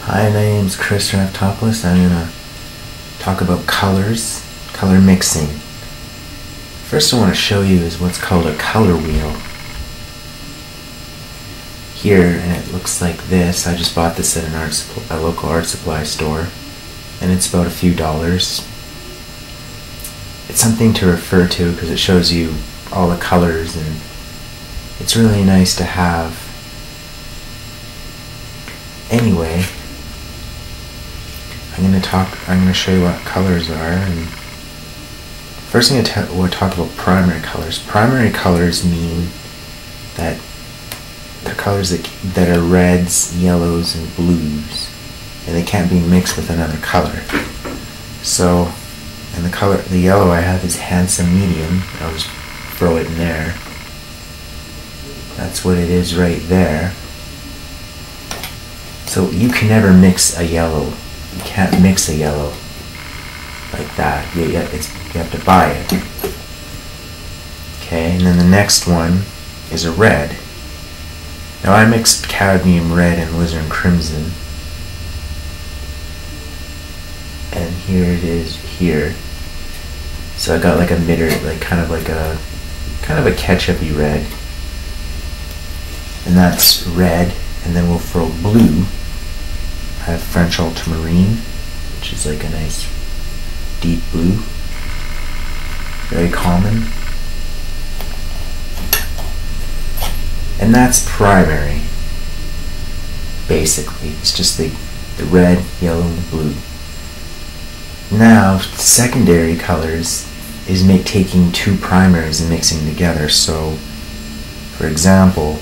Hi, my name's Chris Raftopoulos. I'm going to talk about colors, color mixing. First I want to show you is what's called a color wheel. Here, and it looks like this. I just bought this at a local art supply store, and it's about a few dollars. It's something to refer to because it shows you all the colors, and it's really nice to have. Anyway, I'm going to show you what colors are. And first thing we'll talk about primary colors. Primary colors mean that the colors that are reds, yellows, and blues, and they can't be mixed with another color. So, and the yellow I have is handsome medium. I'll just throw it in there. That's what it is right there. So you can never mix a yellow. You can't mix a yellow like that. You have to buy it. Okay, and then the next one is a red. Now I mixed cadmium red and alizarin crimson, and here it is here. So I got like a kind of a ketchupy red, and that's red. And then we'll throw blue. I have French ultramarine, which is like a nice deep blue, very common. And that's primary, basically. It's just the red, yellow, and the blue. Now, secondary colors is taking two primaries and mixing together. So, for example,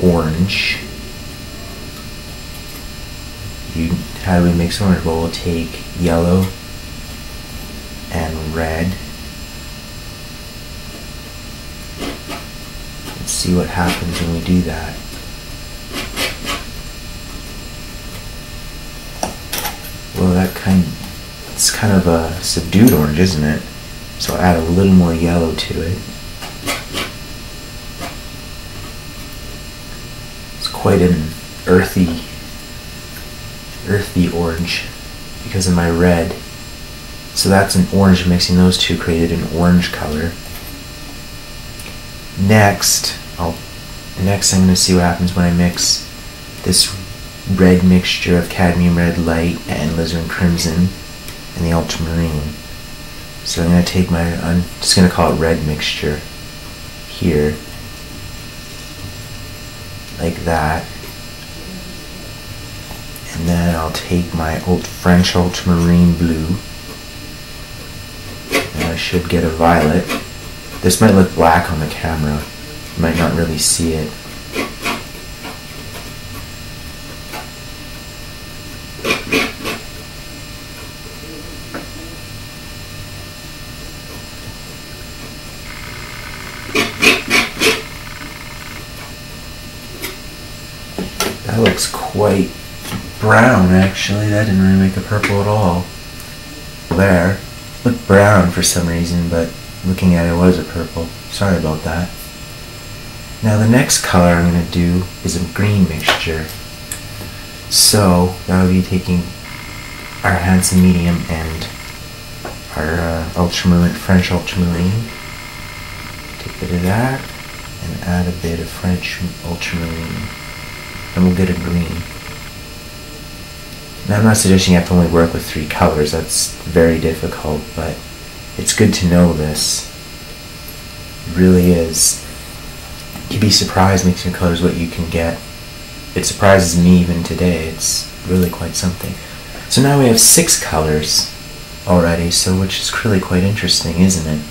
orange. How do we mix orange? Well, we'll take yellow and red. Let's see what happens when we do that. Well, it's kind of a subdued orange, isn't it? So I'll add a little more yellow to it. It's quite an earthy orange because of my red. So that's an orange. Mixing those two created an orange color. Next I'm going to see what happens when I mix this red mixture of cadmium red light and alizarin crimson and the ultramarine. So I'm just going to call it red mixture here, like that. And then I'll take my French ultramarine blue, and I should get a violet. This might look black on the camera. You might not really see it. That looks quite brown, actually. That didn't really make a purple at all. There. Looked brown for some reason, but looking at it was a purple. Sorry about that. Now the next color I'm going to do is a green mixture. So that would be taking our handsome medium and our French ultramarine. Take a bit of that and add a bit of French ultramarine, and we'll get a green. Now I'm not suggesting you have to only work with 3 colors. That's very difficult, but it's good to know this. It really is. You'd be surprised mixing colors what you can get. It surprises me even today. It's really quite something. So now we have 6 colors already, which is really quite interesting, isn't it?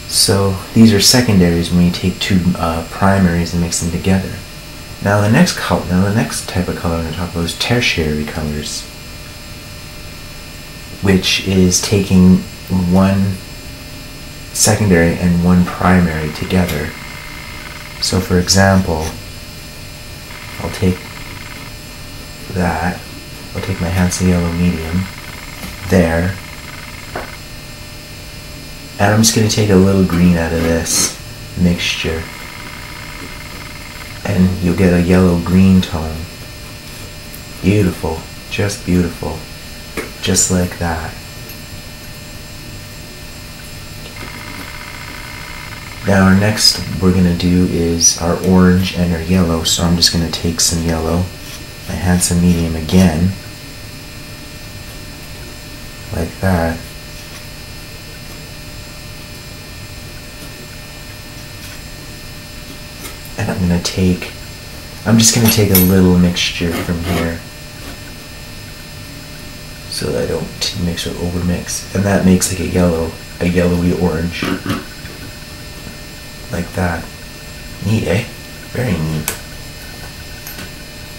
So these are secondaries when you take 2 primaries and mix them together. Now the next type of color I'm going to talk about is tertiary colors, which is taking 1 secondary and 1 primary together. So for example, I'll take my handsome yellow medium there, and I'm just going to take a little green out of this mixture, and you'll get a yellow-green tone. Beautiful, just beautiful. Just like that. Now our next we're going to do is our orange and our yellow, so I'm just going to take some yellow, my handsome medium again, like that. And I'm just going to take a little mixture from here so that I don't mix or overmix. And that makes like a yellowy orange. Like that. Neat, eh? Very neat.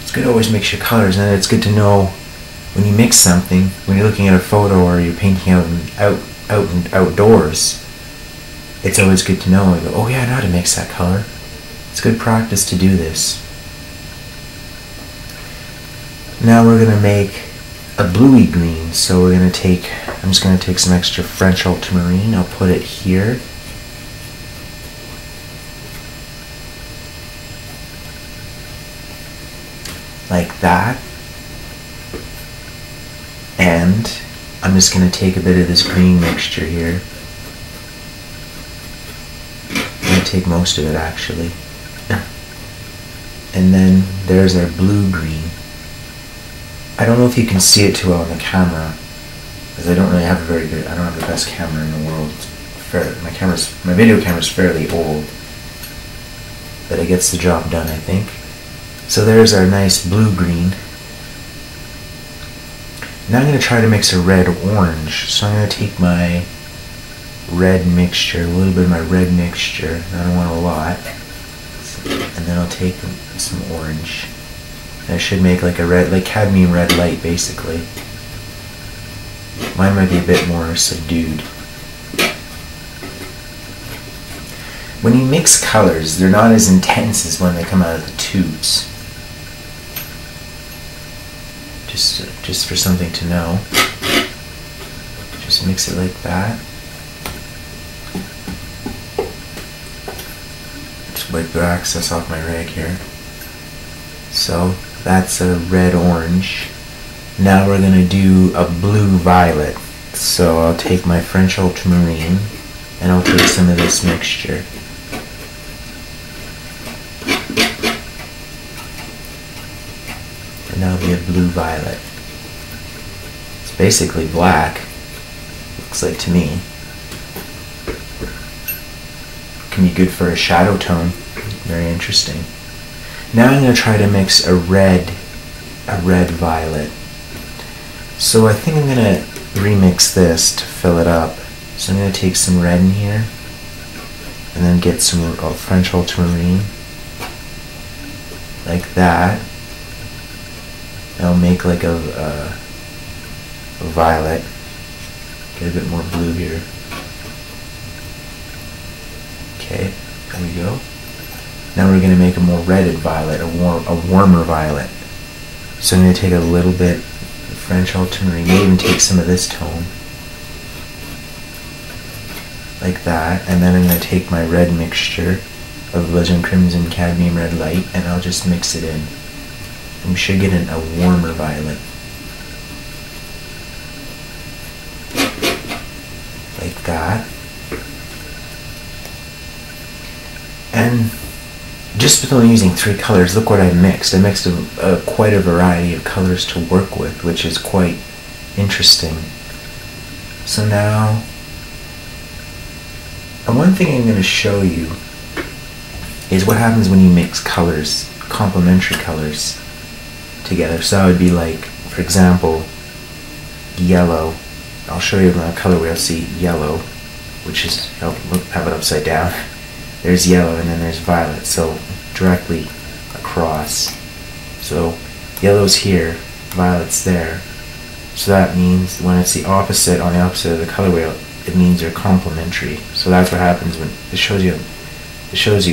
It's good to always mix your colors, and it's good to know when you mix something, when you're looking at a photo or you're painting outdoors, it's always good to know, you go, oh yeah, I know how to mix that color. It's good practice to do this. Now we're going to make a bluey green, so I'm just going to take some extra French ultramarine, I'll put it here. Like that. And I'm just going to take a bit of this green mixture here. I'm going to take most of it actually. And then there's our blue-green. I don't know if you can see it too well on the camera, because I don't have the best camera in the world. My video camera's fairly old, but it gets the job done, I think. So there's our nice blue-green. Now I'm going to try to mix a red-orange. So I'm going to take my red mixture, a little bit of my red mixture. I don't want a lot. And then I'll take some orange. And I should make like a red, like cadmium red light, basically. Mine might be a bit more subdued. When you mix colors, they're not as intense as when they come out of the tubes. Just for something to know. Just mix it like that. Just wipe the excess off my rag here. So that's a red-orange. Now we're going to do a blue-violet. So I'll take my French ultramarine and I'll take some of this mixture. And that'll be a blue-violet. It's basically black, looks like to me. Can be good for a shadow tone. Very interesting. Now I'm going to try to mix a red-violet. So I think I'm going to remix this to fill it up. So I'm going to take some red in here, and then get some French ultramarine, like that. I'll make like a violet. Get a bit more blue here. Okay, there we go. Now we're going to make a more redded violet, a warmer violet. So I'm going to take a little bit of French ultramarine, maybe even take some of this tone. Like that, and then I'm going to take my red mixture of Legend Crimson Cadmium Red Light, and I'll just mix it in. And we should get a warmer violet. Like that. And just with only using 3 colors, look what I mixed. I mixed quite a variety of colors to work with, which is quite interesting. So now, and one thing I'm going to show you is what happens when you mix colors, complementary colors, together. So that would be like, for example, yellow. I'll show you on the color wheel. See yellow, which is, I'll have it upside down. There's yellow, and then there's violet, so directly across. So yellow's here, violet's there. So that means when it's the opposite, on the opposite of the color wheel, it means they're complementary. So that's what happens when it shows you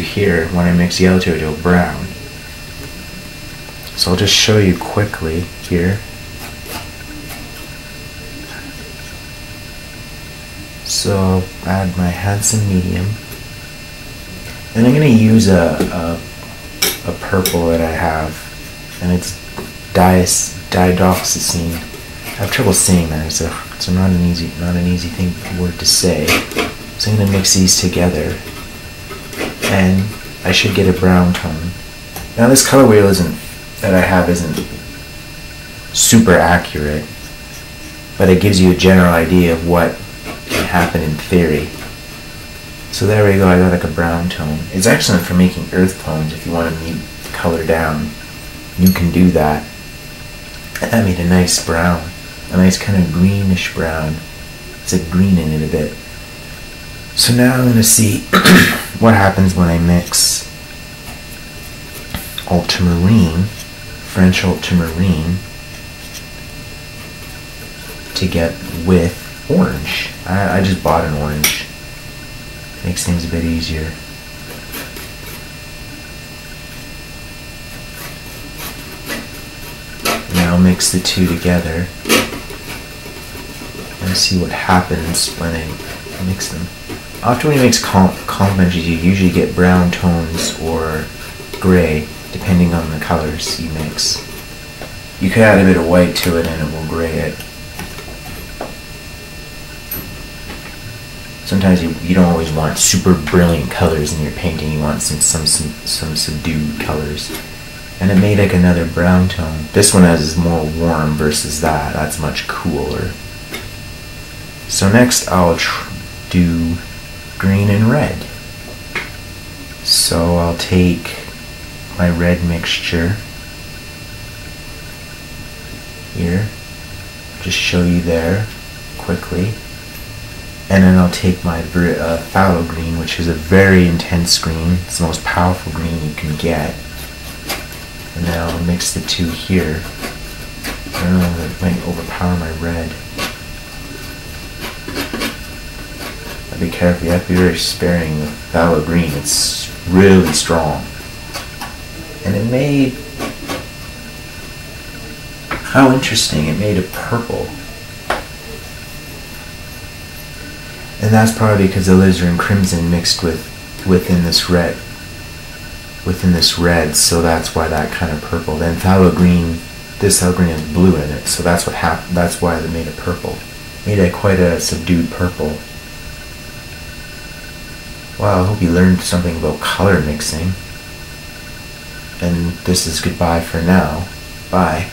here when I mix yellow to a brown. So I'll just show you quickly here. So I'll add my handsome medium. And I'm going to use a purple that I have, and it's didoxazine. I have trouble saying that. It's not an easy word to say. So I'm going to mix these together, and I should get a brown tone. Now this color wheel that I have isn't super accurate, but it gives you a general idea of what can happen in theory. So there we go, I got like a brown tone. It's excellent for making earth tones if you want to mute the color down. You can do that. And that made a nice brown. A nice kind of greenish brown. It's a green in it a bit. So now I'm going to see what happens when I mix ultramarine, French ultramarine, to get with orange. I just bought an orange. Makes things a bit easier. Now mix the two together and see what happens when I mix them. Often when you mix complementary, you usually get brown tones or gray, depending on the colors you mix. You could add a bit of white to it and it will gray it. Sometimes you don't always want super brilliant colors in your painting. You want some subdued colors. And it made like another brown tone. This one is more warm versus that. That's much cooler. So next I'll do green and red. So I'll take my red mixture here. Just show you there quickly. And then I'll take my phthalo green, which is a very intense green. It's the most powerful green you can get. And then I'll mix the two here. I don't know if it might overpower my red. But be careful, you have to be very sparing with phthalo green. It's really strong. And it made... How interesting, it made a purple. And that's probably because the alizarin crimson mixed within this red, so that's why that kind of purple. Then phthalo green, this phthalo green has blue in it, so that's what happened. That's why they made it purple. Made it quite a subdued purple. Wow, I hope you learned something about color mixing. And this is goodbye for now. Bye.